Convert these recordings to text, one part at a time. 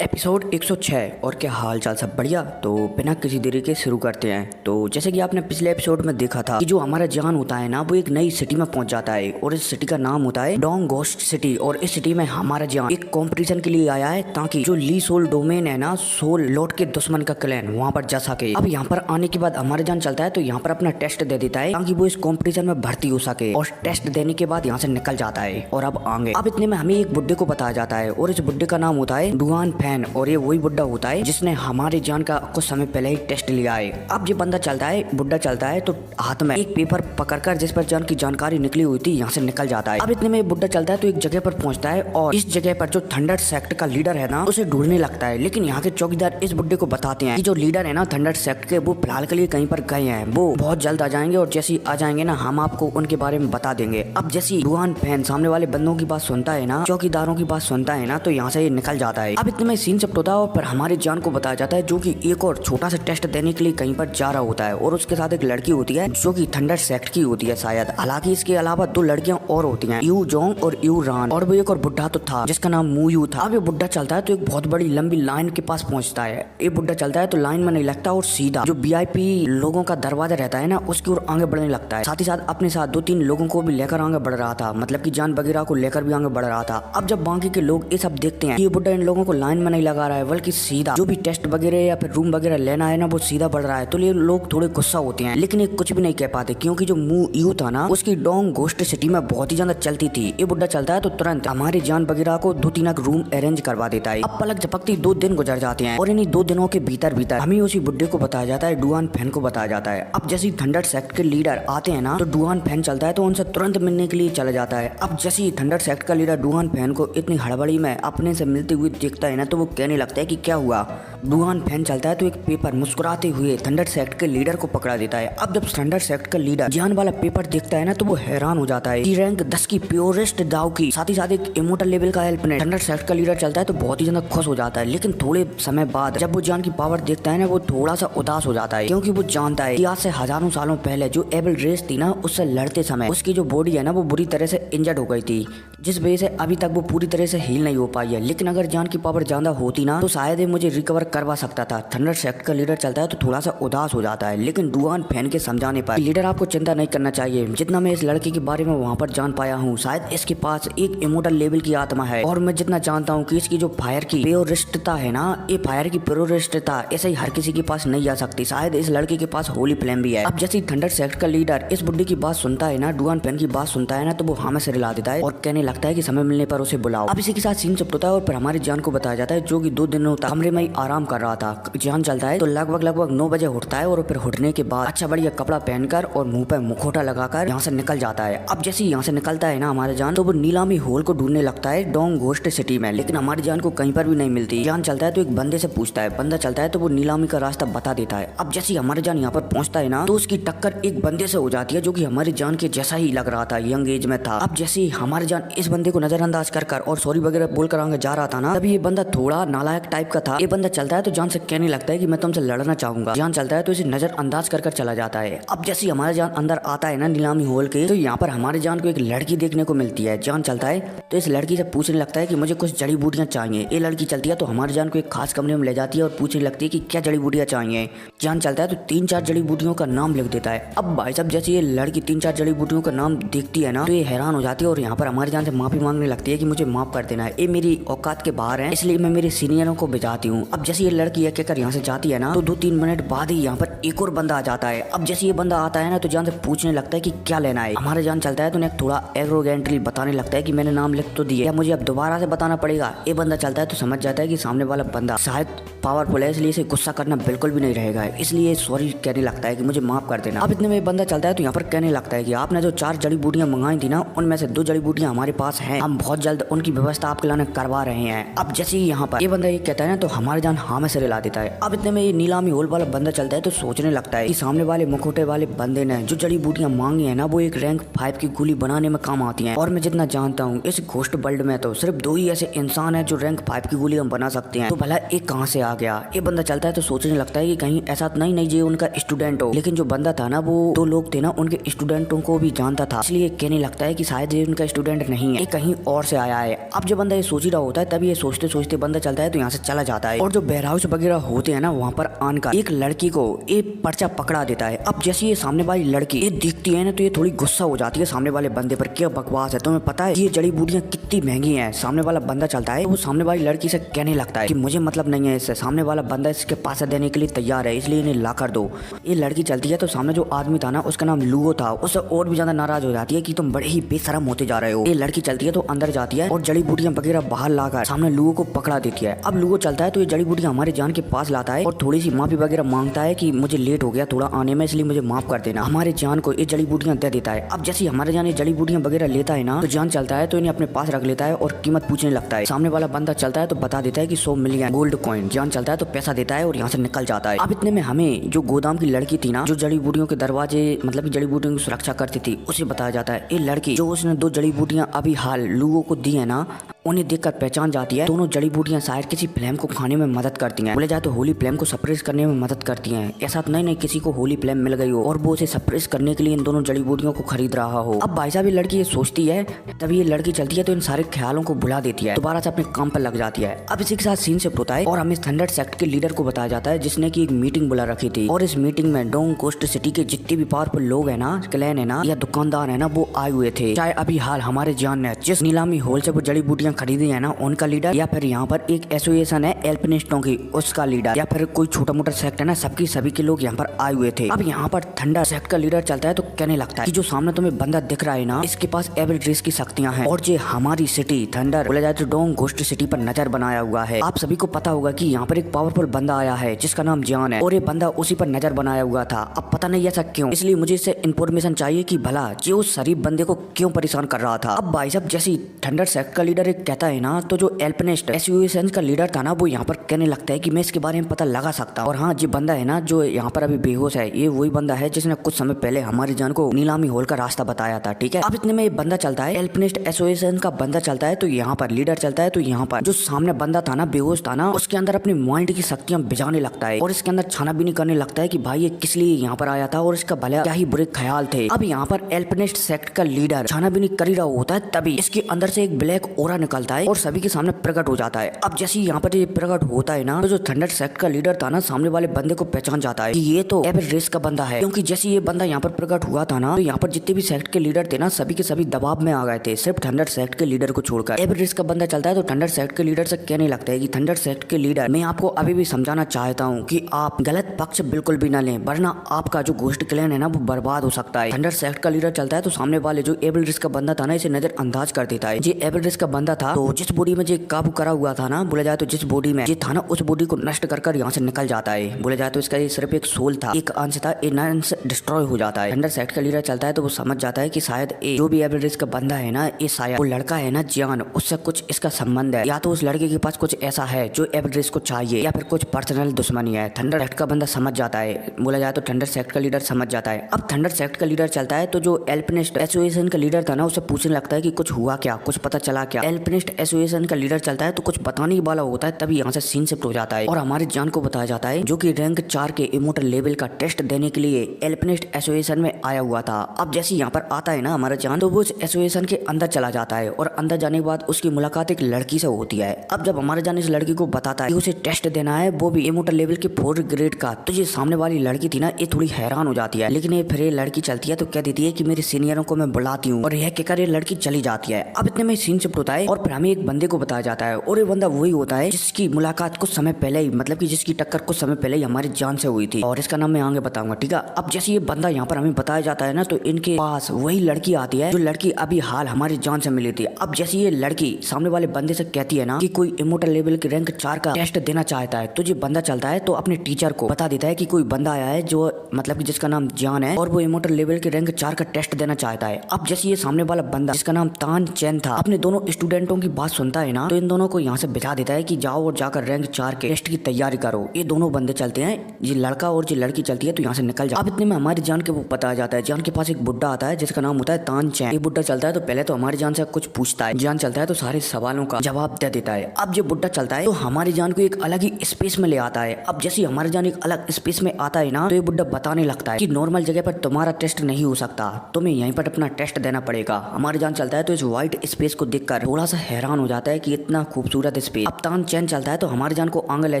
Episode 106। और क्या हाल चाल, सब बढ़िया। तो बिना किसी देरी के शुरू करते हैं। तो जैसे कि आपने पिछले एपिसोड में देखा था कि जो हमारा जान होता है ना, वो एक नई सिटी में पहुंच जाता है और इस सिटी का नाम होता है डोंग घोस्ट सिटी। और इस सिटी में हमारा जान एक कंपटीशन के लिए आया है ताकि जो ली सोल डोमेन है ना, सोल लॉर्ड के दुश्मन का क्लैन, वहाँ पर जा सके। अब यहाँ पर आने के बाद हमारा जान चलता है तो यहाँ पर अपना टेस्ट दे देता है ताकि वो इस कॉम्पिटिशन में भर्ती हो सके। और टेस्ट देने के बाद यहाँ से निकल जाता है और अब आगे। अब इतने में हमें एक बुड्ढे को बताया जाता है और इस बुड्ढे का नाम होता है डुआन फैन। और ये वही बुड्ढा होता है जिसने हमारे जान का कुछ समय पहले ही टेस्ट लिया है। अब ये बंदा चलता है, बुड्ढा चलता है तो हाथ में एक पेपर पकड़कर जिस पर जान की जानकारी निकली हुई थी, यहाँ से निकल जाता है। अब इतने में बुड्ढा चलता है तो एक जगह पर पहुंचता है और इस जगह पर जो थंडर सेक्ट का लीडर है ना, उसे ढूंढने लगता है। लेकिन यहाँ के चौकीदार इस बुड्ढे को बताते हैं कि जो लीडर है ना थंडर सेक्ट के, वो फिलहाल के लिए कहीं पर गए हैं, वो बहुत जल्द आ जाएंगे और जैसे ही आ जाएंगे ना, हम आपको उनके बारे में बता देंगे। अब जैसे डुआन फैन सामने वाले बंदों की बात सुनता है ना, चौकीदारों की बात सुनता है ना, तो यहाँ से ये निकल जाता है। अब इतने में सीन शिफ्ट होता है और फिर हमारे जान को बताया जाता है जो कि एक और छोटा सा टेस्ट देने के लिए कहीं पर जा रहा होता है और उसके साथ एक लड़की होती है जो कि थंडर सेक्ट की होती है शायद। हालांकि इसके अलावा दो लड़कियां और होती हैं, यू जोंग और यू रान। और वो एक और बुड्ढा तो था जिसका नाम मूयू था। अब ये बुड्ढा चलता है तो एक बहुत बड़ी लंबी लाइन के पास पहुंचता है। ये बुड्ढा चलता है तो लाइन में नहीं लगता और सीधा जो वीआईपी लोगों का दरवाजा रहता है ना, उसकी ओर आगे बढ़ने लगता है। साथ ही साथ अपने साथ दो तीन लोगों को भी लेकर आगे बढ़ रहा था, मतलब कि जान वगैरह को लेकर भी आगे बढ़ रहा था। अब जब बाकी के लोग ये सब देखते हैं कि ये बुड्ढा इन लोगों को लाइन में नहीं लगा रहा है, बल्कि सीधा जो भी टेस्ट वगैरह या फिर रूम वगैरह लेना है ना, वो सीधा बढ़ रहा है, तो ये लोग थोड़े गुस्सा होते हैं। लेकिन ये कुछ भी नहीं कह पाते क्योंकि जो मूयू था ना, उसकी डोंग घोस्ट सिटी में बहुत ही ज्यादा चलती थी। ये बुड्ढा चलता है तो तुरंत हमारे जान वगैरह को दो तीन रूम अरेंज करवा देता है। अब पलक झपकती 2 दिन गुजर जाते हैं और इन्हीं 2 दिनों के भीतर भीतर हमें उसी बुड्ढे को बताया जाता है, डुआन फैन को बताया जाता है। अब जैसे थंडर सेक्ट के लीडर आते हैं ना, तो डुआन फैन चलता है तो उनसे तुरंत मिलने के लिए चला जाता है। अब जैसे ही थंडर सेक्ट का लीडर डुआन फैन को इतनी हड़बड़ी में अपने से मिलते हुए देखता है ना, तो वो कहने लगता है कि क्या हुआ। डुआन फैन चलता है तो एक पेपर मुस्कुराते हुए थंडर सेक्ट के लीडर को पकड़ा देता है। अब जब थंडर सेक्ट का लीडर जान वाला पेपर देखता है ना, तो वो हैरान हो जाता है कि रैंक 10 की प्योरेस्ट दाव की, साथ ही साथ एक इमोर्टल लेवल का हेल्प ने। थंडर सेक्ट का लीडर चलता है तो बहुत ही ज्यादा खुश हो जाता है। लेकिन थोड़े समय बाद जब वो जान की पावर देखता है ना, वो थोड़ा सा उदास हो जाता है क्योंकि वो जानता है कि आज से हजारों सालों पहले जो एबल रेस थी ना, उससे लड़ते समय उसकी जो बॉडी है ना, वो बुरी तरह से इंजर्ड हो गई थी, जिस वजह से अभी तक वो पूरी तरह से हील नहीं हो पाई है। लेकिन अगर जान की पावर ज्यादा होती ना, तो शायद मुझे रिकवर करवा सकता था। थंडर सेक्ट का लीडर चलता है तो थोड़ा सा उदास हो जाता है। लेकिन डुआन फैन के समझाने पर, लीडर आपको चिंता नहीं करना चाहिए, जितना मैं इस लड़के के बारे में वहाँ पर जान पाया हूँ, शायद इसके पास एक इमोर्टल लेवल की आत्मा है। और मैं जितना जानता हूँ कि इसकी जो फायर की प्योरिस्टता है ना, ये फायर की प्योरिस्टता ऐसे ही हर किसी के पास नहीं आ सकती। शायद इस लड़के के पास होली फ्लेम भी है। अब जैसे थंडर सेक्ट का लीडर इस बुड्ढे की बात सुनता है ना, डुआन फैन की बात सुनता है ना, तो वो हमें से रिला देता है और कहने लगता है कि समय मिलने पर उसे बुलाओ। अब इसी के साथ सीन शिफ्ट होता है और फिर हमारी जान को बताया जाता है जो कि 2 दिनों तक कमरे में ही आराम कर रहा था। जान चलता है तो लगभग 9 बजे उठता है और फिर उठने के बाद अच्छा बढ़िया कपड़ा पहनकर और मुंह पे मुखौटा लगाकर यहाँ से निकल जाता है। अब जैसे यहाँ से निकलता है ना हमारे जान, तो वो नीलामी होल को ढूंढने लगता है डोंग घोस्ट सिटी में। लेकिन हमारी जान को कहीं पर भी नहीं मिलती। जान चलता है तो एक बंदे से पूछता है, बंदा चलता है तो वो नीलामी का रास्ता बता देता है। अब जैसे हमारे जान यहाँ पर पहुंचता है ना, तो उसकी टक्कर एक बंदे से हो जाती है जो कि हमारी जान के जैसा ही लग रहा था, यंग एज में था। अब जैसे हमारे जान इस बंदे को नजरअंदाज कर और सॉरी वगैरह बोलकर आगे जा रहा था ना, तभी ये बंदा थोड़ा नालायक टाइप का था। ये बंदा चलता है तो जान से कहने लगता है कि मैं तुमसे लड़ना चाहूंगा। जान चलता है तो इसे नजरअंदाज कर चला जाता है। अब जैसे हमारा जान अंदर आता है ना नीलामी होल के, तो यहाँ पर हमारे जान को एक लड़की देखने को मिलती है। जान चलता है तो इस लड़की से पूछने लगता है कि मुझे कुछ जड़ी बूटियां चाहिए। ये लड़की चलती है तो हमारे जान को एक खास कमरे में ले जाती है और पूछने लगती है कि क्या जड़ी बूटियां चाहिए। जान चलता है तो 3-4 जड़ी बूटियों का नाम लिख देता है। अब भाई साहब जैसे ये लड़की 3-4 जड़ी बूटियों का नाम देखती है ना, तो ये हैरान हो जाती है और यहाँ पर हमारी जान से माफी मांगने लगती है कि मुझे माफ कर देना है, ये मेरी औकात के बाहर है, इसलिए मैं मेरे सीनियरों को भिजाती हूँ। अब जैसे ये लड़की एक कहकर यहाँ से जाती है ना, तो 2-3 मिनट बाद ही यहाँ पर एक और बंदा आ जाता है। अब जैसे ये बंदा आता है ना, तो जान से पूछने लगता है कि क्या लेना है। हमारा जान चलता है तो उन्हें थोड़ा एरोगेंटली बताने लगता है कि मैंने नाम लिख तो दिया, मुझे अब दोबारा से बताना पड़ेगा। ये बंदा चलता है तो समझ जाता है कि सामने वाला बंदा शायद पावरफुल है, इसलिए इसे गुस्सा करना बिल्कुल भी नहीं रहेगा, इसलिए सॉरी कहने लगता है कि मुझे माफ कर देना। अब इतने में बंदा चलता है तो यहाँ पर कहने लगता है कि आपने जो 4 जड़ी बूटियां मंगाई थी ना, उनमें से 2 जड़ी बूटियां हमारे पास हैं, हम बहुत जल्द उनकी व्यवस्था आपके लाने करवा रहे हैं। अब जैसे ही यहाँ पर ये बंदा ये कहता है ना, तो हमारे जान हाँ में से रिला देता है। अब इतने में ये नीलामी होल वाला बंदा चलता है तो सोचने लगता है कि सामने वाले मुखौटे वाले बंदे ने जो जड़ी बूटियां मांगी है ना, वो एक रैंक 5 की गोली बनाने में काम आती हैं। और मैं जितना जानता हूँ इस घोस्ट वर्ल्ड में तो सिर्फ 2 ही ऐसे इंसान है जो रैंक 5 की गोलियां बना सकते हैं, तो भला एक कहाँ से आ गया। ये बंदा चलता है तो सोचने लगता है कि कहीं ऐसा तो नहीं ये उनका स्टूडेंट हो, लेकिन जो बंदा था ना वो दो लोग थे ना उनके स्टूडेंटों को भी जानता था, इसलिए कहने लगता है कि शायद ये उनका स्टूडेंट नहीं है, ये कहीं और से आया है। अब जब बंदा ये सोच ही रहा होता है तभी ये सोचते सोचते बंदा चलता है तो यहाँ से चला जाता है। और जो वेयर हाउस वगैरह होते हैं ना वहाँ पर आनकर एक लड़की को ये पर्चा पकड़ा देता है। अब जैसे ये सामने वाली लड़की ये दिखती है ना तो ये थोड़ी गुस्सा हो जाती है सामने वाले बंदे पर, क्या बकवास है, तुम्हें पता है ये जड़ी बूटियां कितनी महंगी हैं। सामने वाला बंदा चलता है तो वो सामने वाली लड़की से कहने लगता है कि मुझे मतलब नहीं है इससे, सामने वाला बंदा इसके पास देने के लिए तैयार है इसलिए इन्हें ला कर दो। ये लड़की चलती है तो सामने जो आदमी था ना उसका नाम लूगो था, उससे और भी ज्यादा नाराज हो जाती है कि तुम बड़े ही बेशरम होते जा रहे हो। ये लड़की चलती है तो अंदर जाती है और जड़ी बूटियां वगैरह बाहर लाकर सामने लूगो को पकड़ा देती है। अब लूगो चलता है तो ये जड़ी बूटियां हमारे जान के पास लाता है और थोड़ी सी माफी वगैरह मांगता है कि मुझे लेट हो गया थोड़ा आने में, इसलिए मुझे माफ कर देना। हमारे जान को ये जड़ी बूटियां दे देता है। अब जैसे हमारे जान ये जड़ी बूटियां वगैरह लेता है ना तो जान चलता है तो इन्हें अपने पास रख लेता है और कीमत पूछने लगता है। सामने वाला बंदा चलता है तो बता देता है कि 100 मिलियन गोल्ड कॉइन। जान चलता है तो पैसा देता है और यहाँ से निकल जाता है। अब इतने में हमें जो गोदाम की लड़की थी ना जो जड़ी बूटियों के दरवाजे मतलब की जड़ी बूटियों की सुरक्षा करती थी उसे बताया जाता है। ये लड़की जो उसने 2 जड़ी बूटियां अभी हाल लोगों को दी है ना उन्हें देखकर पहचान जाती है। दोनों जड़ी बूटियां शायद किसी फ्लेम को खाने में मदद करती हैं, बोले जाए तो होली फ्लेम को सप्रेस करने में मदद करती हैं। ऐसा तो नहीं किसी को होली फ्लेम मिल गई हो और वो उसे सप्रेस करने के लिए इन दोनों जड़ी बूटियों को खरीद रहा हो। अब भाई साहब ये लड़की ये सोचती है, तभी ये लड़की चलती है तो इन सारे ख्यालों को भुला देती है, दोबारा से अपने काम पर लग जाती है। अब इसी के साथ सीन शिफ्ट होता है और हमें थंडर सेक्ट के लीडर को बताया जाता है जिसने की एक मीटिंग बुला रखी थी और इस मीटिंग में डोंग कोस्ट सिटी के जितने भी पावरफुल लोग है ना, क्लैन है ना या दुकानदार है ना वो आए हुए थे। चाहे अभी हाल हमारे जान ने जिस नीलामी होल से वो जड़ी बूटियां खरीदी है ना उनका लीडर, या फिर यहाँ पर एक एसोसिएशन है एल्पिनिस्टों की उसका लीडर, या फिर कोई छोटा मोटा सेक्ट है ना, सबकी सभी के लोग यहाँ पर आए हुए थे। अब यहाँ पर थंडर सेक्ट का लीडर चलता है तो कहने लगता है कि जो सामने तुम्हें बंदा दिख रहा है ना इसके पास एविल रेस की शक्तियां हैं और ये हमारी सिटी थंडर बोला जाए तो डोंग घोस्ट सिटी पर नजर बनाया हुआ है। आप सभी को पता होगा कि यहाँ पर एक पावरफुल बंदा आया है जिसका नाम जान है और ये बंदा उसी पर नजर बनाया हुआ था। अब पता नहीं ऐसा क्यों, इसलिए मुझे इससे इन्फॉर्मेशन चाहिए कि भला जो उस शरीफ बंदे को क्यों परेशान कर रहा था। अब भाई साहब जैसे थंडर सेक्ट का लीडर एक कहता है ना तो जो एल्पिनिस्ट एसोसिएशन का लीडर था ना वो यहाँ पर कहने लगता है कि मैं इसके बारे में पता लगा सकता हूँ। और हाँ, ये बंदा है ना जो यहाँ पर अभी बेहोश है, ये वही बंदा है जिसने कुछ समय पहले हमारी जान को नीलामी होल का रास्ता बताया था। ठीक है, अब इतने में ये बंदा चलता है, एल्पिनिस्ट एसोसिएशन का बंदा चलता है तो यहाँ पर लीडर चलता है तो यहाँ पर जो सामने बंदा था ना बेहोश था ना उसके अंदर अपनी माइंड की शक्तियां भिजाने लगता है और इसके अंदर छानाबीनी करने लगता है कि भाई ये किस लिए यहाँ पर आया था और इसका भला क्या ही बुरे ख्याल थे। अब यहाँ पर एल्पिनिस्ट सेक्ट का लीडर छानाबीनी कर ही रहा होता है तभी इसके अंदर से एक ब्लैक ओरा निकलता है और सभी के सामने प्रकट हो जाता है। अब जैसे यहाँ पर ये प्रकट होता है ना तो जो थंडर सेक्ट का लीडर था ना सामने वाले बंदे को पहचान जाता है कि ये तो एविल रेस का बंदा है, क्योंकि जैसे ये बंदा यहाँ पर प्रकट हुआ था ना तो यहाँ पर जितने भी सेक्ट के लीडर थे ना सभी के सभी दबाव में आ गए थे सिर्फ थंडर सेक्ट के लीडर को छोड़कर। एविल रेस का बंदा चलता है तो थंडर सेक्ट के लीडर से कहने लगता है कि थंडर सेक्ट के लीडर मैं आपको अभी भी समझाना चाहता हूँ कि आप गलत पक्ष बिल्कुल भी न लें वरना आपका जो घोस्ट क्लैन है ना वो बर्बाद हो सकता है। थंडर सेक्ट का लीडर चलता है तो सामने वाले जो एविल रेस का बंदा था ना इसे नजर अंदाज कर देता है। ये एविल रेस का बंदा था तो जिस बॉडी में जो काबू करा हुआ था ना बोला जाए तो जिस बॉडी में ये था ना उस बॉडी को नष्ट कर यहाँ से निकल जाता है। बोला जाए तो इसका ये सिर्फ एक सोल था, एक अंश था, ये अंश डिस्ट्रॉय हो जाता है। थंडर सेक्ट का लीडर चलता है तो वो समझ जाता है कि शायद जो भी एविल रेस का बंदा है ना ये शायद वो लड़का है ना जान उससे कुछ इसका संबंध है, या तो उस लड़के के पास कुछ ऐसा है जो एविल रेस को चाहिए या फिर कुछ पर्सनल दुश्मनी है। थंडर सेक्ट का बंदा समझ जाता है, बोला जाए तो थंडर सेक्ट का लीडर समझ जाता है। अब थंडर सेक्ट का लीडर चलता है तो जो एल्पिनिस्ट एसोसिएशन का लीडर था ना उससे पूछने लगता है कि कुछ हुआ क्या, कुछ पता चला क्या। एल्पिनिस्ट एसोसिएशन का लीडर चलता है तो कुछ बताने वाला होता है तभी यहाँ से सीन शिफ्ट हो जाता है और हमारे जान को बताया जाता है जो कि रैंक 4 के इमोर्टल लेवल का टेस्ट देने के लिए एल्पिनिस्ट एसोसिएशन में आया हुआ था। अब जैसे यहाँ पर आता है ना हमारा जान तो वो उस एसोसिएशन के अंदर चला जाता है और अंदर जाने के बाद उसकी मुलाकात एक लड़की से होती है। अब जब हमारा जान इस लड़की को बताता है कि उसे टेस्ट देना है वो भी इमोर्टल लेवल के 4 ग्रेड का, तो ये सामने वाली लड़की थी ना ये थोड़ी हैरान हो जाती है, लेकिन ये फिर ये लड़की चलती है तो कह देती है कि मेरे सीनियरों को मैं बुलाती हूँ और यह कहकर ये लड़की चली जाती है। अब इतने में सीन शिफ्ट होता है और फिर हमें एक बंदे को बताया जाता है और ये बंदा वही होता है जिसकी मुलाकात कुछ समय पहले ही मतलब कि जिसकी टक्कर कुछ समय पहले ही हमारी जान से हुई थी और इसका नाम मैं आगे बताऊंगा। ठीक है, अब जैसे ये बंदा यहाँ पर हमें बताया जाता है ना तो इनके पास वही लड़की आती है जो लड़की अभी हाल हमारी जान से मिली थी। अब जैसे ये लड़की सामने वाले बंदे से कहती है ना कि कोई इमोर्टल लेवल के रैंक 4 का टेस्ट देना चाहता है तो ये बंदा चलता है तो अपने टीचर को बता देता है कि कोई बंदा आया है जो मतलब कि जिसका नाम जान है और वो इमोर्टल लेवल के रैंक 4 का टेस्ट देना चाहता है। अब जैसे ये सामने वाला बंदा जिसका नाम तान चैन था अपने दोनों स्टूडेंट स्टूडेंटों की बात सुनता है ना तो इन दोनों को यहाँ से बिठा देता है कि जाओ और जाकर रैंक 4 के टेस्ट की तैयारी करो। ये दोनों बंदे चलते हैं, ये लड़का और ये लड़की चलती है, तो यहाँ से निकल जाओ। अब इतने में हमारी जान के वो पता आ जाता है। जान के पास एक बुड्ढा आता है जिसका नाम होता है तानचैन। ये बुड्ढा चलता है तो पहले तो हमारी जान से कुछ पूछता है, जान चलता है तो सारे सवालों का जवाब दे देता है। अब ये बुड्ढा चलता है तो हमारी जान को एक अलग ही स्पेस में ले आता है। अब जैसे हमारी जान एक अलग स्पेस में आता है ना तो ये बुड्ढा बताने लगता है कि नॉर्मल जगह पर तुम्हारा टेस्ट नहीं हो सकता, तुम्हें यहीं पर अपना टेस्ट देना पड़ेगा। हमारी जान चलता है तो इस व्हाइट स्पेस को देखकर थोड़ा सा हैरान हो जाता है कि इतना खूबसूरत स्पेस। अब तानचैन चलता है तो हमारी जान को आगे ले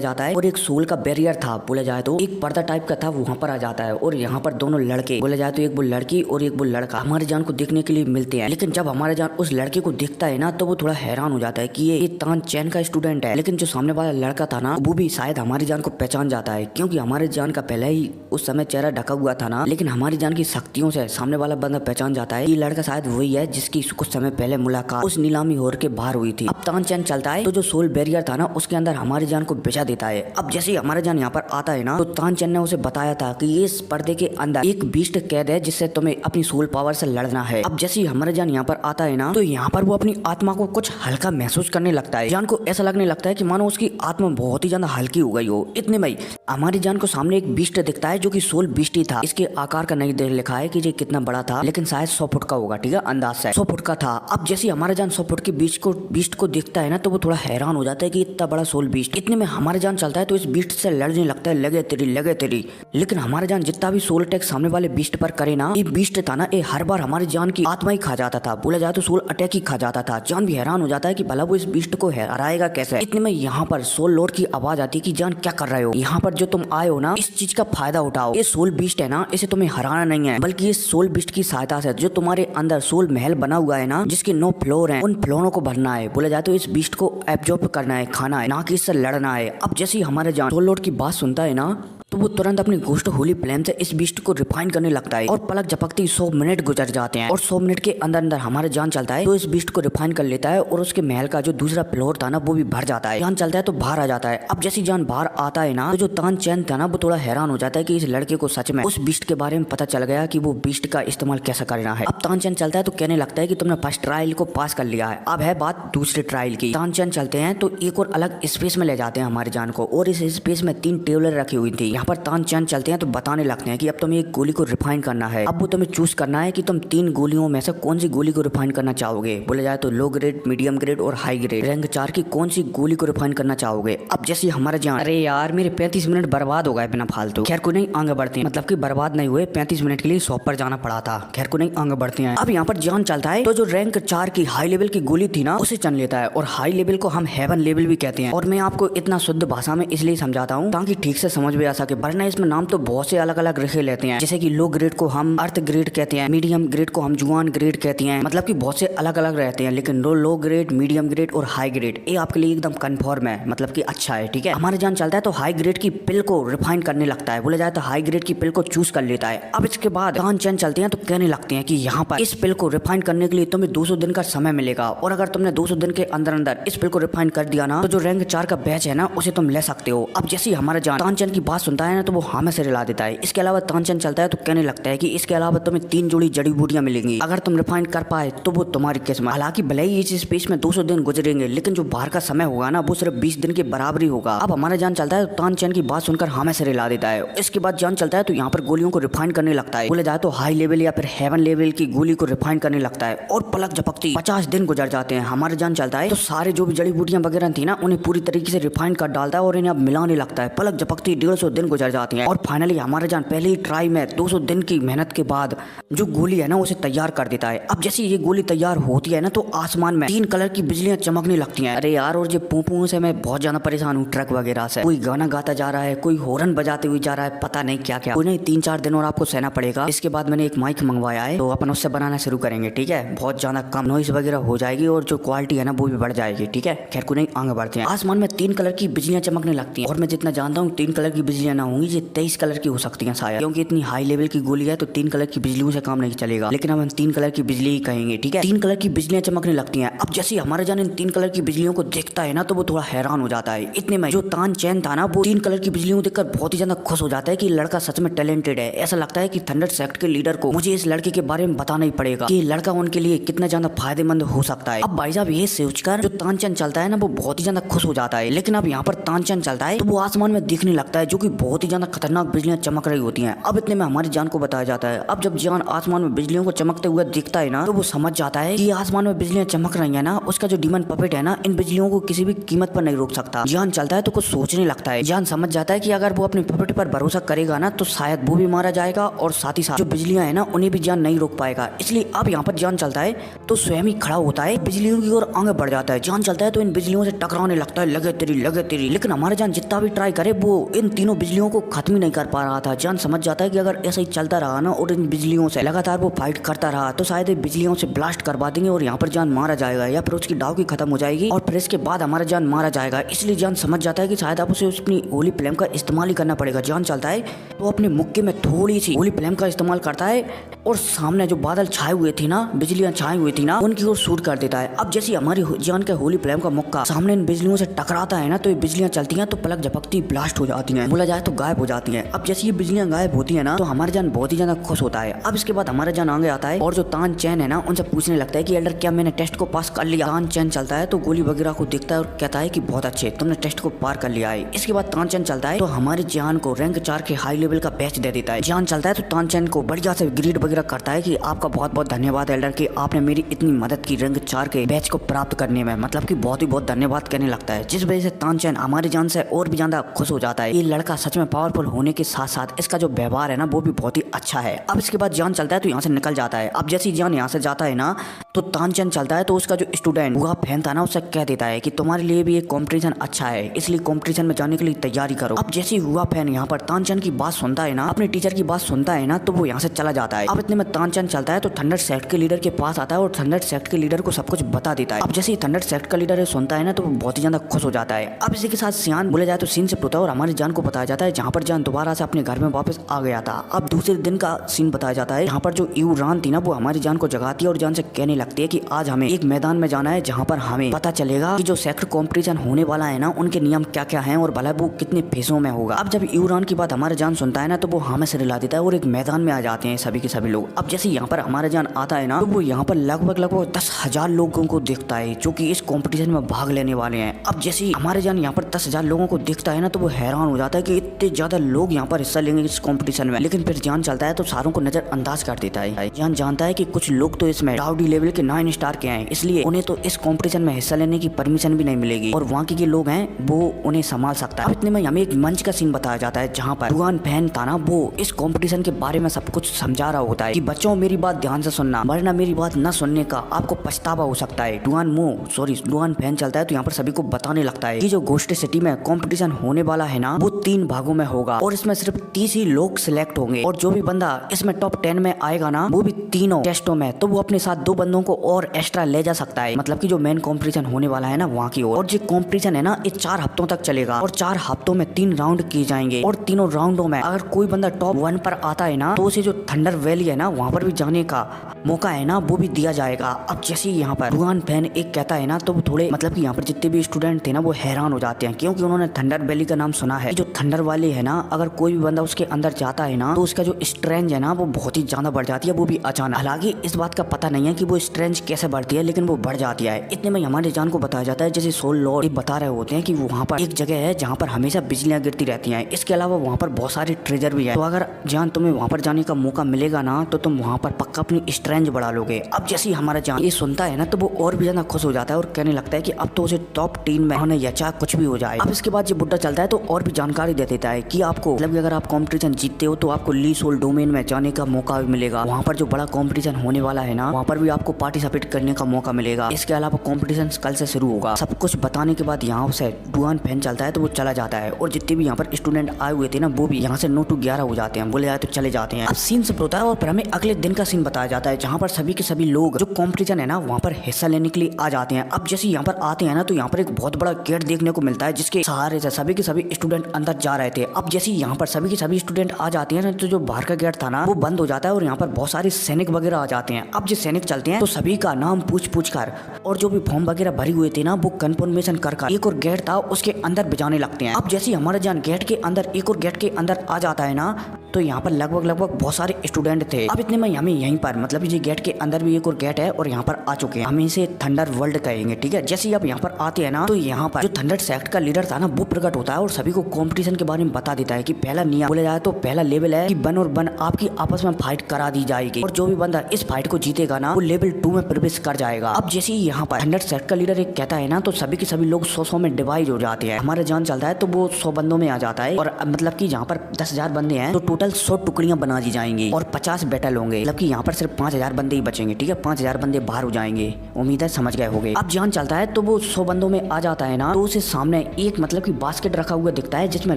जाता है और एक सोल का बैरियर था, बोला जाए तो एक पर्दा टाइप का था, वहाँ पर आ जाता है। और यहाँ पर दोनों लड़के, बोला जाए तो एक वो लड़की और एक वो लड़का हमारी जान को देखने के लिए मिलते हैं। लेकिन जब हमारी जान उस लड़के को देखता है ना तो वो थोड़ा हैरान हो जाता है कि ये तानचैन का स्टूडेंट है। लेकिन जो सामने वाला लड़का था ना वो भी शायद हमारी जान को पहचान जाता है, क्योंकि हमारी जान का पहले ही उस समय चेहरा ढका हुआ था ना। लेकिन हमारी जान की शक्तियों से सामने वाला बंदा पहचान जाता है कि लड़का शायद वही है जिसकी कुछ समय पहले मुलाकात उस नीलामी होर के बाहर हुई थी। अब तानचैन चलता है तो जो सोल बैरियर था ना उसके अंदर हमारी जान को बिछा देता है। अब जैसे ही हमारी जान यहाँ पर आता है ना तो तानचैन ने उसे बताया था कि ये इस पर्दे के अंदर एक बीस्ट कैद है जिससे तुम्हें अपनी सोल पावर से लड़ना है। अब जैसे ही हमारी जान यहाँ पर आता है ना तो यहाँ पर वो अपनी आत्मा को कुछ हल्का महसूस करने लगता है। जान को ऐसा लगने लगता है कि मानो उसकी आत्मा बहुत ही ज्यादा हल्की हो गई हो। इतने में हमारी जान को सामने एक बीस्ट दिखता है जो कि सोल बीस्ट ही था। इसके आकार का नहीं देख लिखा है कि ये कितना बड़ा था, लेकिन शायद 100 फुट का होगा, ठीक है, अंदाज से 100 फुट का था। अब जैसे हमारा जान 100 फुट के बीस्ट को देखता है ना तो वो थोड़ा हैरान हो जाता है कि इतना बड़ा सोल बीस्ट। इतने में हमारे जान चलता है तो इस बीस्ट से लड़ने लगता है, लगे तेरी। लेकिन हमारे जान जितना भी सोल अटैक सामने वाले बीस्ट पर करे ना, ये बीस्ट था ना ये हर बार हमारी जान की आत्मा ही खा जाता था, बोला जाए तो सोल अटैक ही खा जाता था। जान भी हैरान हो जाता है कि भला वो इस बीस्ट को हराएगा कैसे। इतने में यहाँ पर सोल लॉर्ड की आवाज आती है कि जान क्या कर रहे हो, यहाँ पर जो तुम आए हो ना इस चीज का फायदा उठाओ। ये सोल बीस्ट है ना इसे तुम्हें हराना नहीं है, बल्कि ये सोल बीस्ट की सहायता से जो तुम्हारे अंदर सोल महल बना हुआ है ना जिसके 9 फ्लोर हैं, उन फ्लोरों को भरना है। बोला जाए तो इस बीस्ट को एब्जॉर्ब करना है, खाना है, ना कि इससे लड़ना है। अब जैसे ही हमारे जान सोल लॉर्ड की बात सुनता है ना तो वो तुरंत अपनी घोस्ट होली फ्लेम से इस बीस्ट को रिफाइन करने लगता है और पलक झपकते ही 100 मिनट गुजर जाते हैं और 100 मिनट के अंदर अंदर हमारे जान चलता है तो इस बीस्ट को रिफाइन कर लेता है और उसके महल का जो दूसरा फ्लोर था ना वो भी भर जाता है। जान चलता है तो बाहर आ जाता है। अब जैसे जान बाहर आता है ना तो जो तानचैन था ना वो थोड़ा हैरान हो जाता है कि इस लड़के को सच में उस बीस्ट के बारे में पता चल गया कि वो बीस्ट का इस्तेमाल कैसे करना है। अब तानचैन चलता है तो कहने लगता है कि तुमने फर्स्ट ट्रायल को पास कर लिया है, अब है बात दूसरे ट्रायल की। तानचैन चलते हैं तो एक और अलग स्पेस में ले जाते हैं हमारी जान को और इस स्पेस में 3 टेबलें रखी हुई थी। यहाँ पर तानचैन चलते हैं तो बताने लगते हैं कि अब तुम्हें एक गोली को रिफाइन करना है। अब वो तुम्हें चूज करना है कि तुम 3 गोलियों में से कौन सी गोली को रिफाइन करना चाहोगे। बोला जाए तो लो ग्रेड, मीडियम ग्रेड और हाई ग्रेड रैंक 4 की कौन सी गोली को रिफाइन करना चाहोगे। अब जैसे हमारा जान, अरे यार मेरे 35 मिनट बर्बाद हो गए बिना फालतू। खैर को नहीं, आगे बढ़ते हैं, मतलब कि बर्बाद नहीं हुए, 35 मिनट के लिए शॉप पर जाना पड़ा था। खैर को नहीं, आगे बढ़ते हैं। अब यहाँ पर जान चलता है तो जो रैंक 4 की हाई लेवल की गोली थी ना उसे चुन लेता है और हाई लेवल को हम हेवन लेवल भी कहते हैं। और मैं आपको इतना शुद्ध भाषा में इसलिए समझाता हूँ ताकि ठीक से समझ में आ सके, वरना इसमें नाम तो बहुत से अलग अलग रखे लेते हैं। जैसे कि लो ग्रेड को हम अर्थ ग्रेड कहते हैं, मीडियम ग्रेड को हम जुआन ग्रेड कहते हैं, मतलब कि बहुत से अलग अलग रहते हैं। लेकिन लो ग्रेड, मीडियम ग्रेड और हाई ग्रेड ये आपके लिए एकदम कंफर्म है, मतलब कि अच्छा है, ठीक है। हमारे जान चलता है तो हाई ग्रेड की पिल को रिफाइन करने लगता है। बोला जाए तो हाई ग्रेड की पिल को चूज कर लेता है। अब इसके बाद तानचैन चलते हैं तो कहने लगते हैं कि यहाँ पर इस पिल को रिफाइन करने के लिए तुम्हें 200 दिन का समय मिलेगा और अगर तुमने 200 दिन के अंदर अंदर इस पिल को रिफाइन कर दिया ना तो जो रैंक 4 का बैच है ना उसे तुम ले सकते हो। अब जैसे ही हमारा जान तानचैन की बात सुनता है ना तो वो हाँ में से रिला देता है। इसके अलावा तानचैन चलता है तो कहने लगता है कि इसके अलावा तुम्हें 3 जोड़ी जड़ी बूटियां मिलेंगी, अगर तुम रिफाइन कर पाए तो वो तुम्हारी किस्मत। हालांकि भले ही इस स्पेस में 200 दिन गुजरेंगे लेकिन जो बाहर का समय होगा ना वो सिर्फ 20 दिन के बराबर ही होगा। अब हमारा जान चलता है तो तानचैन की बात सुनकर हाँ में से रिला देता है। इसके बाद जान चलता है तो यहाँ पर गोलियों को रिफाइन करने लगता है। बोले जाए तो हाई लेवल या फिर हेवन लेवल की गोली को रिफाइन करने लगता है और पलक झपकती 50 दिन गुजर जाते हैं। हमारा जान चलता है तो सारे जो भी जड़ी बूटियां वगैरह थी ना उन्हें पूरी तरीके से रिफाइन कर डालता है और इन्हें अब मिलाने लगता है। पलक झपकती 150 दिन गुजर जाते हैं और फाइनली हमारा जान पहले ही ट्राई में 200 दिन की मेहनत के बाद जो गोली है ना उसे तैयार कर देता है। अब जैसे ये गोली तैयार होती है ना तो आसमान में 3 कलर की बिजलियां चमकने लगती हैं। अरे यार, और ये पूं से मैं बहुत ज्यादा परेशान हूँ ट्रक वगैरह से। कोई गाना गाता जा रहा है, कोई हॉर्न बजाते हुए जा रहा है, पता नहीं क्या क्या। कोई नहीं, 3-4 दिन और आपको सहना पड़ेगा। इसके बाद मैंने एक माइक मंगवाया है तो अपन उससे बनाना शुरू करेंगे, ठीक है। बहुत ज्यादा कम नॉइस वगैरह हो जाएगी और जो क्वालिटी है ना वो भी बढ़ जाएगी, ठीक है। खैर को नहीं, आगे बढ़ते हैं। आसमान में 3 कलर की बिजलियां चमकने लगती हैं और मैं जितना जानता हूँ 3 कलर की बिजलियां गोलियां होंगी जो 23 कलर की हो सकती हैं शायद, क्योंकि इतनी हाई लेवल की गोली है तो 3 कलर की बिजलियों से काम नहीं चलेगा, लेकिन अब हम 3 कलर की बिजली ही कहेंगे, ठीक है। 3 कलर की बिजलियां चमकने लगती हैं। अब जैसे हमारा जान इन 3 कलर की बिजलियों को देखता है ना तो वो थोड़ा हैरान हो जाता है। इतने में जो तान चैन था ना वो 3 कलर की बिजलियों को देखकर बहुत ही ज्यादा खुश हो जाता है कि लड़का सच में टैलेंटेड है। ऐसा लगता है कि थंडर सेक्ट के लीडर को मुझे इस लड़के के बारे में बताना ही पड़ेगा कि लड़का उनके लिए कितना ज्यादा फायदेमंद हो सकता है। अब भाई साहब ये सोचकर जो तानचंद चलता है ना वो बहुत ही ज्यादा खुश हो जाता है, लेकिन अब यहाँ पर तानचंद चलता है तो वो आसमान में दिखने लगता है जो कि बहुत ही ज्यादा खतरनाक बिजलियां चमक रही होती हैं। अब इतने में हमारी जान को बताया जाता है। अब जब जान आसमान में बिजलियों को चमकते हुए दिखता है ना तो वो समझ जाता है कि आसमान में बिजलियां चमक रही है ना, उसका जो डीमन पपेट है ना इन बिजलियों को किसी भी कीमत पर नहीं रोक सकता। जान चलता है तो कुछ सोचने लगता है। जान समझ जाता है कि अगर वो अपने पपेट पर भरोसा करेगा ना तो शायद वो भी मारा जाएगा और साथ ही साथ जो बिजलियां है ना उन्हें भी जान नहीं रोक पाएगा। इसलिए अब यहाँ पर जान चलता है तो स्वयं ही खड़ा होता है, बिजलियों की ओर आगे बढ़ जाता है। जान चलता है तो इन बिजलियों से टकराने लगता है, लगे तेरी, लेकिन हमारा जान जितना भी ट्राई करे वो इन तीनों बिजलियों को खत्म ही नहीं कर पा रहा था। जान समझ जाता है कि अगर ऐसा ही चलता रहा ना और इन बिजलियों से लगातार वो फाइट करता रहा तो शायद बिजलियों से ब्लास्ट करवा देंगे और यहाँ पर जान मारा जाएगा या फिर उसकी डाव की खत्म हो जाएगी और फिर इसके बाद हमारा जान मारा जाएगा। इसलिए जान समझ जाता है कि शायद आप उसे अपनी होली फ्लेम का इस्तेमाल ही करना पड़ेगा। जान चलता है तो अपने मुक्के में थोड़ी सी होली फ्लेम का इस्तेमाल करता है और सामने जो बादल छाए हुए थे ना, बिजलियां छाई हुई थी ना, उनकी ओर शूट कर देता है। अब जैसे हमारी जान के होली फ्लेम का मुक्का सामने इन बिजलियों से टकराता है ना तो ये बिजलियां चलती हैं तो पलक झपकती ब्लास्ट हो जाती हैं, बोला जाए तो गायब हो जाती हैं। अब जैसे ये बिजलियां गायब होती है ना तो हमारा जान बहुत ही ज्यादा खुश होता है। अब इसके बाद हमारा जान आगे आता है और जो तान चैन है ना उनसे पूछने लगता है कि एल्डर क्या मैंने टेस्ट को पास कर लिया। तान चैन चलता है तो गोली वगैरह को देखता है और कहता है कि बहुत अच्छे, तुमने टेस्ट को पार कर लिया है। इसके बाद तान चैन चलता है तो हमारे जान को रैंक 4 के हाई लेवल का बैच दे देता है। जान चलता है तो तान चैन को बढ़िया से ग्रीड वगैरह करता है कि आपका बहुत बहुत धन्यवाद एल्डर कि आपने मेरी इतनी मदद की रैंक 4 के बैच को प्राप्त करने में, मतलब कि बहुत ही बहुत धन्यवाद कहने लगता है, जिस वजह से तानचैन हमारी जान से और भी ज्यादा खुश हो जाता है। ये लड़का सच में पावरफुल होने के साथ साथ इसका जो व्यवहार है ना वो भी बहुत ही अच्छा है। अब इसके बाद जान चलता है तो यहाँ से निकल जाता है। अब जैसे जान यहाँ से जाता है ना तो तानचंद चलता है तो उसका जो स्टूडेंट हुआ फैन था ना उससे कह देता है कि तुम्हारे लिए भी एक कंपटीशन अच्छा है, इसलिए कंपटीशन में जाने के लिए तैयारी करो। अब जैसे हुआ फैन यहाँ पर तानचंद की बात सुनता है ना, अपने टीचर की बात सुनता है ना तो वो यहाँ से चला जाता है। अब इतने में तानचंद चलता है तो थंडर सेक्ट के लीडर के पास आता है और थंडर सेक्ट के लीडर को सब कुछ बता देता है। अब जैसे थंडर सेक्ट का लीडर सुनता है ना तो वो बहुत ही ज्यादा खुश हो जाता है। अब इसी के साथ सियान बोले जाए तो सीन शिफ्ट होता है और हमारी जान को बताया जाता है जहाँ पर जान दोबारा से अपने घर में वापस आ गया था। अब दूसरे दिन का सीन बताया जाता है यहाँ पर जो यूरान थी ना वो हमारी जान को जगाती है और जान से कहने लगती है कि आज हमें एक मैदान में जाना है जहाँ पर हमें पता चलेगा कि जो सेक्ट कॉम्पिटिशन होने वाला है ना उनके नियम क्या क्या है और भला वो कितने फेसों में होगा। अब जब यूरान की बात हमारा जान सुनता है ना तो वो हमें से रिला देता है और एक मैदान में आ जाते हैं सभी के सभी लोग। अब जैसे यहाँ पर हमारा जान आता है ना तो वो यहाँ पर लगभग 10,000 लोगों को देखता है जो कि इस कंपटीशन में भाग लेने वाले हैं। अब जैसे हमारे जान यहाँ पर 10,000 लोगों को देखता है ना तो वो हैरान हो जाता है कि इतने ज्यादा लोग यहाँ पर हिस्सा लेंगे इस कंपटीशन में, लेकिन फिर जान चलता है तो सारों को नजरअंदाज कर देता है। जान जानता है कि कुछ लोग तो इसमें डाउडी लेवल के 9 स्टार के हैं, इसलिए उन्हें तो इस कंपटीशन में हिस्सा लेने की परमिशन भी नहीं मिलेगी और वहाँ के लोग हैं वो उन्हें संभाल सकता है। अब इतने में हमें एक मंच का सीन बताया जाता है जहाँ पर डुआन फैन था ना वो इस कंपटीशन के बारे में सब कुछ समझा रहा होता है कि बच्चों मेरी बात ध्यान से सुनना, वरना मेरी बात न सुनने का आपको पछतावा हो सकता है। डुआन फैन चलता है तो यहाँ पर सभी को बताने लगता है कि जो घोस्ट सिटी में कंपटीशन होने वाला है ना वो 3 भागों में होगा और इसमें सिर्फ 30 ही लोग सिलेक्ट होंगे और जो भी बंदा इसमें टॉप 10 में आएगा ना वो भी तीनों टेस्टों में तो वो अपने साथ 2 बंदों को और एक्स्ट्रा ले जा सकता है, मतलब कि जो मेन कंपटीशन होने वाला है ना वहाँ की ओर। और जो कंपटीशन है ना ये 4 हफ्तों तक चलेगा और 4 हफ्तों में 3 राउंड किए जाएंगे और तीनों राउंडों में अगर कोई बंदा टॉप 1 पर आता है ना तो उसे जो थंडर वैली है ना वहाँ पर भी जाने का मौका है ना वो भी दिया जाएगा। अब जैसे यहाँ पर डुआन फैन एक कहता है ना तो वो थोड़े मतलब कि यहाँ पर जितने भी स्टूडेंट थे ना वो हैरान हो जाते हैं क्योंकि उन्होंने थंडर वैली का नाम सुना है। जो थंडर वाली है ना अगर कोई भी बंदा उसके अंदर जाता है ना तो उसका जो स्ट्रेंज है ना वो बहुत ही ज्यादा बढ़ जाती है, वो भी अचानक। हालांकि इस बात का पता नहीं है कि वो स्ट्रेंज कैसे बढ़ती है लेकिन वो बढ़ जाती है। इतने में हमारे जान को बताया जाता है जैसे सोल लॉर्ड बता रहे होते हैं कि वहाँ पर एक जगह है जहाँ पर हमेशा बिजलियां गिरती रहती हैं। इसके अलावा वहाँ पर बहुत सारे ट्रेजर भी है, तो अगर जान तुम्हें वहाँ पर जाने का मौका मिलेगा ना तो तुम वहाँ पर पक्का अपनी स्ट्रेंज बढ़ा लोगे। अब जैसे ही हमारा जान ये सुनता है ना तो वो और भी ज्यादा खुश हो जाता है और कहने लगता है कि अब तो उसे टॉप 3 में होने या चाहे कुछ भी हो जाए। अब इसके बाद ये बुड्ढा चलता है तो और भी जानकारी दे देता है कि आपको मतलब अगर आप कंपटीशन जीतते हो तो आपको ली सोल डोमेन में जाने का मौका भी मिलेगा। वहाँ पर जो बड़ा कंपटीशन होने वाला है ना वहाँ पर भी आपको पार्टिसिपेट करने का मौका मिलेगा। इसके अलावा कंपटीशन कल से शुरू होगा। सब कुछ बताने के बाद यहाँ से डुआन फैन चलता है तो वो चला जाता है और जितने भी यहाँ पर स्टूडेंट आए हुए थे ना वो भी यहाँ से 9 to 11 हो जाते हैं, बोले जाए तो चले जाते हैं। अब सीन से होता है और फिर हमें अगले दिन का सीन बताया जाता है जहाँ पर सभी के सभी लोग जो कॉम्पिटिशन है ना वहाँ पर हिस्सा लेने के लिए आ जाते हैं। अब जैसे यहाँ पर आते हैं ना तो यहाँ पर एक बहुत बड़ा गेट देखने को मिलता है जिसके सहारे से सभी के सभी स्टूडेंट अंदर जा रहे थे। अब जैसे यहाँ पर सभी के सभी स्टूडेंट आ जाते हैं ना तो जो बाहर का गेट था ना वो बंद हो जाता है और यहाँ पर बहुत सारे सैनिक वगैरह आ जाते हैं। अब जो सैनिक चलते हैं तो सभी का नाम पूछ कर और जो भी फॉर्म वगैरह भरी हुए थे ना वो कंफर्मेशन कर एक और गेट था उसके अंदर भिजाने लगते हैं। अब जैसे हमारा जान गेट के अंदर एक और गेट के अंदर आ जाता है ना तो यहाँ पर लगभग बहुत सारे स्टूडेंट थे। अब इतने में हमें यहीं पर मतलब ये गेट के अंदर भी एक और गेट है और यहाँ पर आ चुके हैं। हम इसे थंडर वर्ल्ड कहेंगे, ठीक है। जैसे अब यहाँ पर आते हैं ना तो यहाँ पर जो थंडर सेक्ट का लीडर था ना वो प्रकट होता है और सभी को कंपटीशन के बारे में बता देता है कि पहला नियम बोला जाए तो पहला लेवल है कि वन और वन आपकी आपस में फाइट करा दी जाएगी और जो भी बंदा इस फाइट को जीतेगा ना वो लेवल 2 में प्रवेश कर जाएगा। अब जैसे ही यहाँ पर थंडर सेक्ट का लीडर एक कहता है ना तो सभी के सभी लोग 100 में डिवाइड हो जाते हैं। हमारा जान चलता है तो वो 100 बंदों में आ जाता है और मतलब कि जहाँ पर 10,000 बंदे हैं तो टोटल 100 टुकड़ियां बना दी जाएंगी और 50 बैटल होंगे। मतलब कि यहाँ पर सिर्फ 5,000 बंदे ही बचेंगे, ठीक है। 5,000 बंदे बाहर हो जाएंगे, उम्मीद है समझ गए होंगे। अब जान चलता है तो वो 100 बंदों में आ जाता है ना तो उसे सामने एक मतलब कि बास्केट रखा हुआ दिखता है जिसमें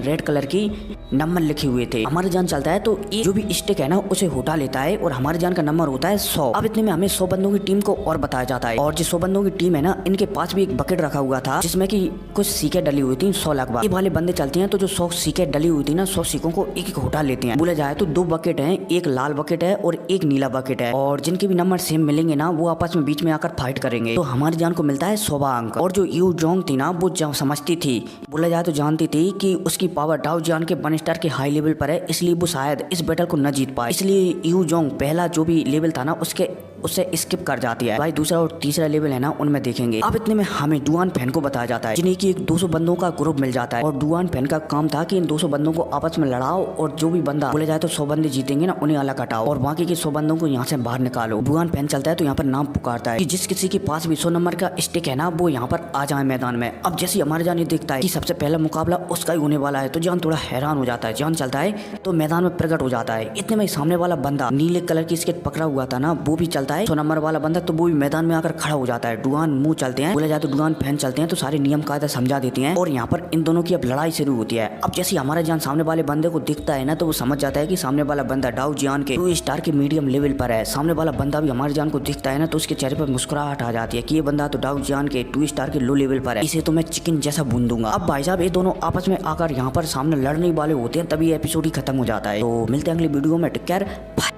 रेड कलर की नंबर लिखे हुए थे। हमारा जान चलता है तो एक जो भी स्टिक है ना उसे उठा लेता है और हमारे जान का नंबर होता है 100। अब इतने में हमें 100 बंदों की टीम को और बताया जाता है और जो 100 बंदों की टीम है ना इनके पास भी एक बकेट रखा हुआ था जिसमें कि कुछ सीखें डली हुई थी 100 लगभग। ये वाले बंदे चलते हैं तो जो 100 सीखें डली हुई थी ना 100 सीखों को एक एक उठा लेते हैं। बोला जाए तो 2 बकेट हैं, एक लाल बकेट है और एक नीला बकेट है और जिनके भी नंबर सेम मिलेंगे ना वो आपस में बीच में आकर फाइट करेंगे। तो हमारी जान को मिलता है 100 अंक। और जो यू जोंग थी ना वो समझती थी, बोला जाए तो जानती थी कि उसकी पावर डाउ जान के 1 स्टार के हाई लेवल पर है, इसलिए वो शायद इस बैटल को न जीत पाए। इसलिए यू जोंग पहला जो भी लेवल था ना उससे स्किप कर जाती है। भाई दूसरा और तीसरा लेवल है ना उनमें देखेंगे। अब इतने में हमें डुआन फैन को बताया जाता है जिन्हें की एक 200 बंदों का ग्रुप मिल जाता है और डुआन फैन का काम था कि इन 200 बंदों को आपस में लड़ाओ और जो भी बंदा बोले जाए तो 100 बंदे जीतेंगे ना उन्हें अलग हटाओ और बाकी के 100 बंदों को यहाँ से बाहर निकालो। डुआन फैन चलता है तो यहाँ पर नाम पुकारता है कि जिस किसी के पास भी 100 नंबर का स्टिक है ना वो यहाँ पर आ जाए मैदान में। अब जैसे हमारे जान ये देखता है कि सबसे पहला मुकाबला उसका ही होने वाला है तो जान थोड़ा हैरान हो जाता है। जान चलता है तो मैदान में प्रकट हो जाता है। इतने में सामने वाला बंदा नीले कलर की स्केट पकड़ा हुआ था ना वो भी चलता है। 100 नंबर वाला बंदा तो वो भी मैदान में आकर खड़ा हो जाता है। डुआन मुंह चलते हैं, बोला जाए तो डुआन फैन चलते हैं तो सारे नियम कायदा समझा देते हैं और यहाँ पर इन दोनों की अब लड़ाई शुरू होती है। अब जैसे हमारा जान सामने वाले बंदे को दिखता है ना तो वो समझ जाता है कि सामने वाला बंदा डाउ जियान के 2 स्टार के मीडियम लेवल पर है। सामने वाला बंदा भी हमारे जान को दिखता है ना तो उसके चेहरे पर मुस्कुराहट आ जाती है कि ये बंदा तो डाउ जियान के 2 स्टार के लो लेवल पर है, इसे तो मैं चिकन जैसा भून दूंगा। अब भाई साहब ये दोनों आपस में आकर यहाँ पर सामने लड़ने वाले होते हैं तभी एपिसोड ही खत्म हो जाता है। तो मिलते हैं अगली वीडियो में, टेक केयर, बाय।